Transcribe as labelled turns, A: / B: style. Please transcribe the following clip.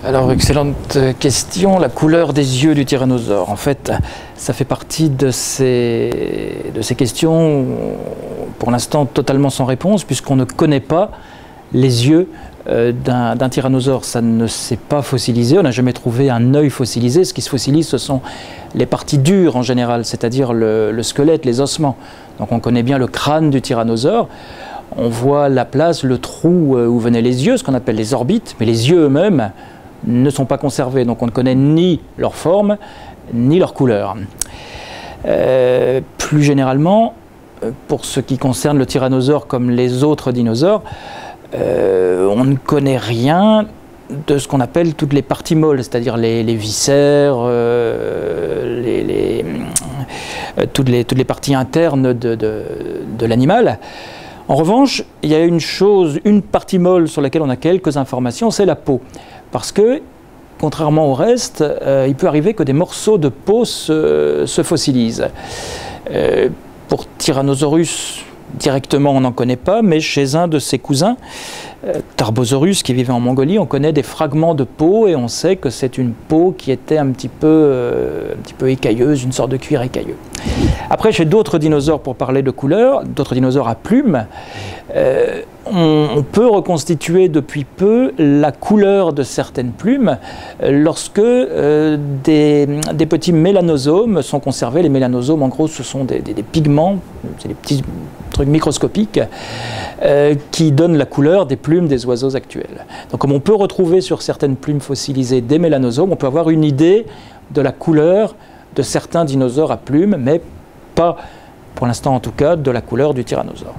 A: Alors, excellente question. La couleur des yeux du tyrannosaure. En fait, ça fait partie de ces questions, pour l'instant totalement sans réponse, puisqu'on ne connaît pas les yeux d'un tyrannosaure. Ça ne s'est pas fossilisé. On n'a jamais trouvé un œil fossilisé. Ce qui se fossilise, ce sont les parties dures en général, c'est-à-dire le squelette, les ossements. Donc on connaît bien le crâne du tyrannosaure. On voit la place, le trou où venaient les yeux, ce qu'on appelle les orbites, mais les yeux eux-mêmes ne sont pas conservés, donc on ne connaît ni leur forme, ni leur couleur. Plus généralement, pour ce qui concerne le tyrannosaure comme les autres dinosaures, on ne connaît rien de ce qu'on appelle toutes les parties molles, c'est-à-dire les viscères, toutes les parties internes de l'animal. En revanche, il y a une partie molle sur laquelle on a quelques informations, c'est la peau. Parce que, contrairement au reste, il peut arriver que des morceaux de peau se fossilisent. Pour Tyrannosaurus, directement, on n'en connaît pas, mais chez un de ses cousins, Tarbosaurus, qui vivait en Mongolie, on connaît des fragments de peau et on sait que c'est une peau qui était un petit peu écailleuse, une sorte de cuir écailleux. Après, chez d'autres dinosaures, pour parler de couleur, d'autres dinosaures à plumes, on peut reconstituer depuis peu la couleur de certaines plumes lorsque des petits mélanosomes sont conservés. Les mélanosomes, en gros, ce sont des pigments, c'est des petits trucs microscopiques qui donnent la couleur des plumes des oiseaux actuels. Donc comme on peut retrouver sur certaines plumes fossilisées des mélanosomes, on peut avoir une idée de la couleur de certains dinosaures à plumes, mais pas, pour l'instant en tout cas, de la couleur du tyrannosaure.